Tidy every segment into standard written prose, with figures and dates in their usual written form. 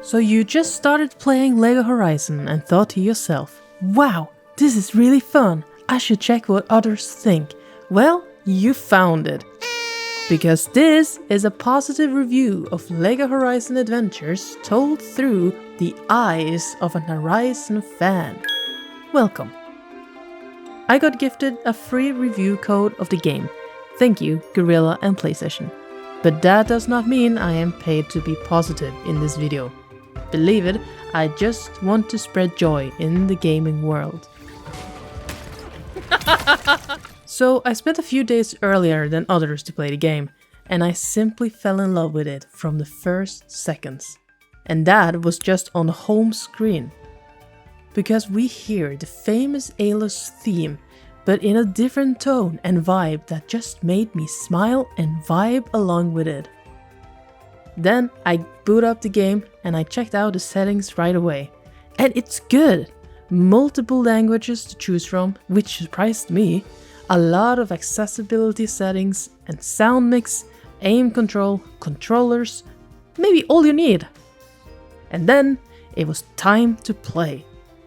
So you just started playing LEGO Horizon and thought to yourself, wow, this is really fun, I should check what others think. Well, you found it. Because this is a positive review of LEGO Horizon Adventures told through the eyes of an Horizon fan. Welcome. I got gifted a free review code of the game. Thank you, Guerrilla and PlayStation. But that does not mean I am paid to be positive in this video. Believe it, I just want to spread joy in the gaming world. So I spent a few days earlier than others to play the game, and I simply fell in love with it from the first seconds. And that was just on the home screen. Because we hear the famous Aloy's theme, but in a different tone and vibe that just made me smile and vibe along with it. Then I boot up the game and I checked out the settings right away. And it's good! Multiple languages to choose from, which surprised me. A lot of accessibility settings and sound mix, aim control, controllers, maybe all you need. And then it was time to play.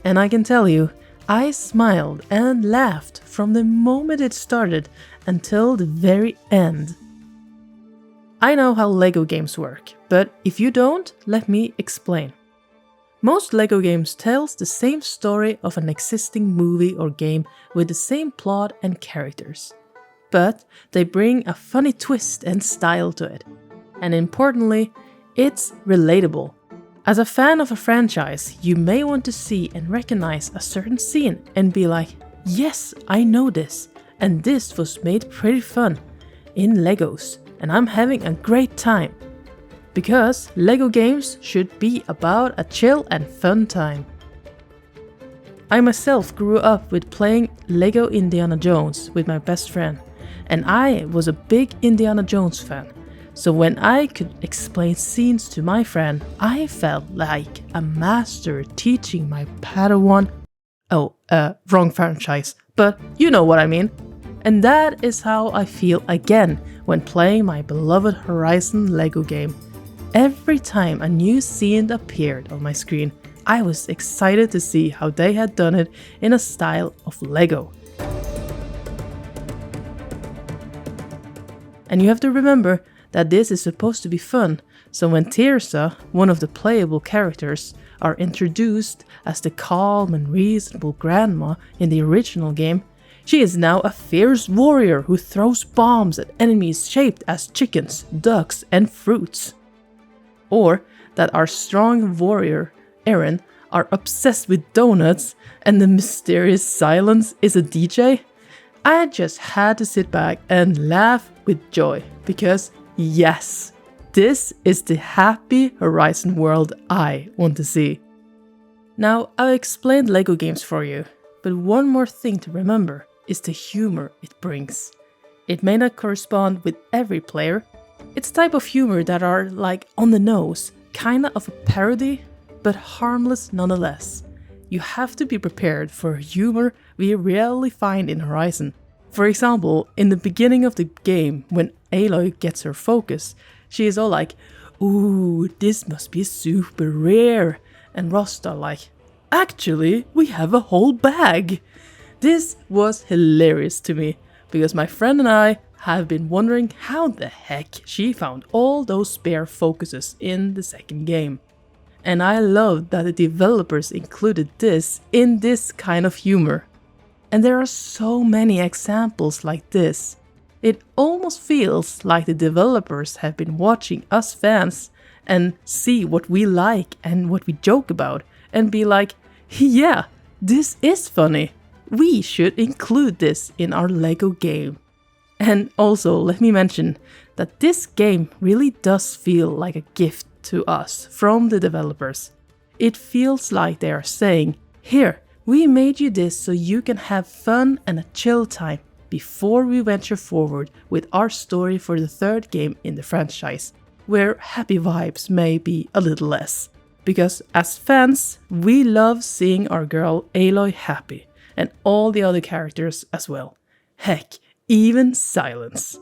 And I can tell you, I smiled and laughed from the moment it started until the very end. I know how LEGO games work, but if you don't, let me explain. Most LEGO games tells the same story of an existing movie or game with the same plot and characters. But they bring a funny twist and style to it. And importantly, it's relatable. As a fan of a franchise, you may want to see and recognize a certain scene and be like, yes, I know this, and this was made pretty fun in Legos, and I'm having a great time. Because LEGO games should be about a chill and fun time. I myself grew up with playing LEGO Indiana Jones with my best friend, and I was a big Indiana Jones fan. So when I could explain scenes to my friend, I felt like a master teaching my Padawan. Wrong franchise, but you know what I mean. And that is how I feel again when playing my beloved Horizon LEGO game. Every time a new scene appeared on my screen, I was excited to see how they had done it in a style of LEGO. And you have to remember that this is supposed to be fun, so when Tirsa, one of the playable characters, are introduced as the calm and reasonable grandma in the original game, she is now a fierce warrior who throws bombs at enemies shaped as chickens, ducks, and fruits. Or that our strong warrior, Eren, are obsessed with donuts and the mysterious Silence is a DJ. I just had to sit back and laugh with joy because yes, this is the happy Horizon world I want to see. Now, I explained LEGO games for you, but one more thing to remember is the humor it brings. It may not correspond with every player. It's type of humor that are like on the nose, kinda of a parody, but harmless nonetheless. You have to be prepared for humor we rarely find in Horizon. For example, in the beginning of the game, when Aloy gets her focus, she is all like, ooh, this must be super rare. And Rosta like, actually, we have a whole bag. This was hilarious to me, because my friend and I have been wondering how the heck she found all those spare focuses in the second game. And I love that the developers included this in this kind of humor. And there are so many examples like this. It almost feels like the developers have been watching us fans and see what we like and what we joke about and be like, yeah, this is funny. We should include this in our LEGO game. And also, let me mention that this game really does feel like a gift to us from the developers. It feels like they are saying, here, we made you this so you can have fun and a chill time before we venture forward with our story for the third game in the franchise, where happy vibes may be a little less. Because as fans, we love seeing our girl Aloy happy, and all the other characters as well. Heck, even Silence.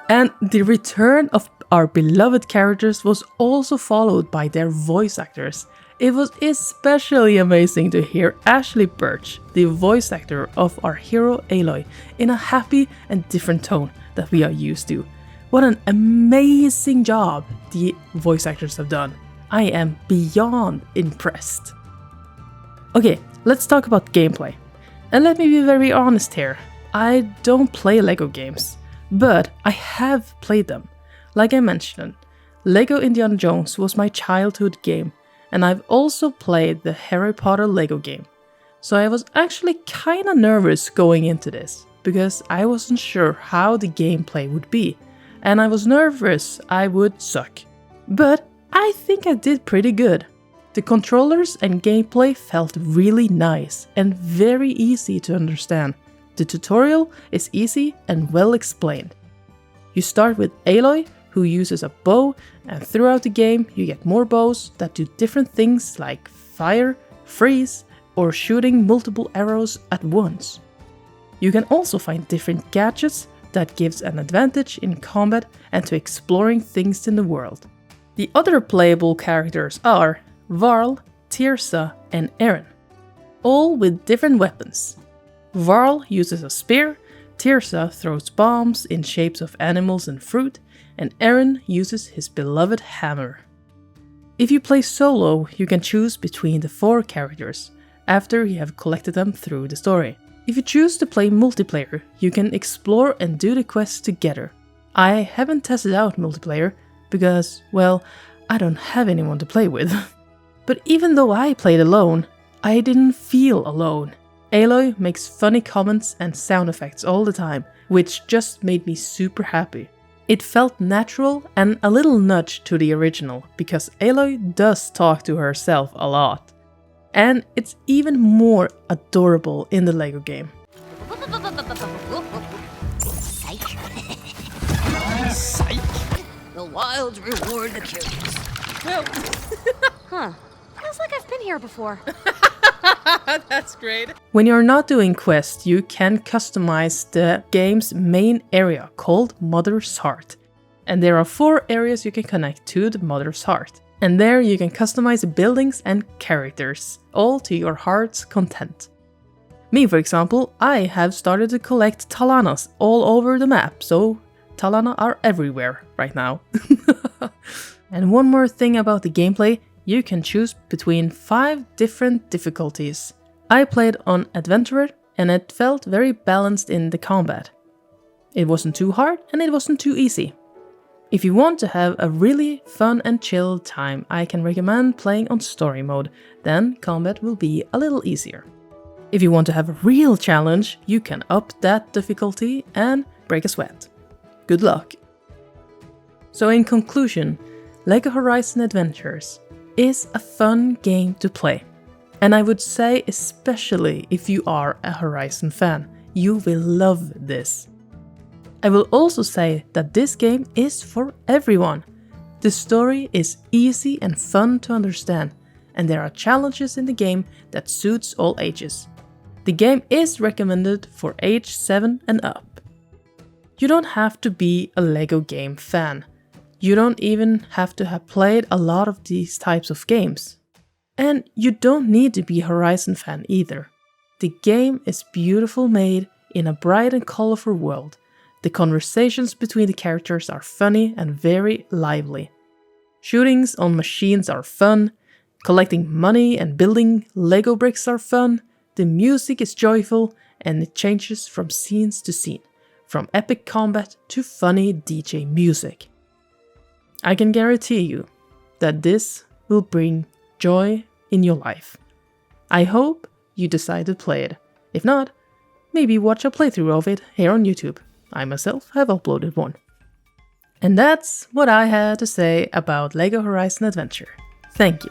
And the return of our beloved characters was also followed by their voice actors. It was especially amazing to hear Ashley Birch, the voice actor of our hero Aloy, in a happy and different tone that we are used to. What an amazing job the voice actors have done. I am beyond impressed. Okay, let's talk about gameplay. And let me be very honest here. I don't play LEGO games, but I have played them. Like I mentioned, LEGO Indiana Jones was my childhood game, and I've also played the Harry Potter LEGO game. So I was actually kinda nervous going into this, because I wasn't sure how the gameplay would be, and I was nervous I would suck. But I think I did pretty good. The controllers and gameplay felt really nice and very easy to understand. The tutorial is easy and well explained. You start with Aloy, who uses a bow, and throughout the game you get more bows that do different things like fire, freeze, or shooting multiple arrows at once. You can also find different gadgets that gives an advantage in combat and to exploring things in the world. The other playable characters are Varl, Tirsa, and Eren, all with different weapons. Varl uses a spear, Tirsa throws bombs in shapes of animals and fruit, and Eren uses his beloved hammer. If you play solo, you can choose between the 4 characters, after you have collected them through the story. If you choose to play multiplayer, you can explore and do the quests together. I haven't tested out multiplayer, because, well, I don't have anyone to play with. But even though I played alone, I didn't feel alone. Aloy makes funny comments and sound effects all the time, which just made me super happy. It felt natural and a little nudge to the original, because Aloy does talk to herself a lot. And it's even more adorable in the LEGO game. Psych. Psych. The wild reward the curious. Huh. Feels like I've been here before. That's great. When you're not doing quests, you can customize the game's main area called Mother's Heart. And there are 4 areas you can connect to the Mother's Heart. And there you can customize the buildings and characters, all to your heart's content. Me, for example, I have started to collect Talanas all over the map, so Talana are everywhere right now. And one more thing about the gameplay, you can choose between 5 different difficulties. I played on Adventurer and it felt very balanced in the combat. It wasn't too hard and it wasn't too easy. If you want to have a really fun and chill time, I can recommend playing on story mode, then combat will be a little easier. If you want to have a real challenge, you can up that difficulty and break a sweat. Good luck! So in conclusion, LEGO Horizon Adventures is a fun game to play. And I would say especially if you are a Horizon fan, you will love this. I will also say that this game is for everyone. The story is easy and fun to understand, and there are challenges in the game that suits all ages. The game is recommended for age 7 and up. You don't have to be a LEGO game fan. You don't even have to have played a lot of these types of games. And you don't need to be a Horizon fan either. The game is beautifully made in a bright and colorful world. The conversations between the characters are funny and very lively. Shootings on machines are fun. Collecting money and building Lego bricks are fun. The music is joyful and it changes from scenes to scene, from epic combat to funny DJ music. I can guarantee you that this will bring joy in your life. I hope you decide to play it. If not, maybe watch a playthrough of it here on YouTube. I myself have uploaded one. And that's what I had to say about LEGO Horizon Adventure. Thank you.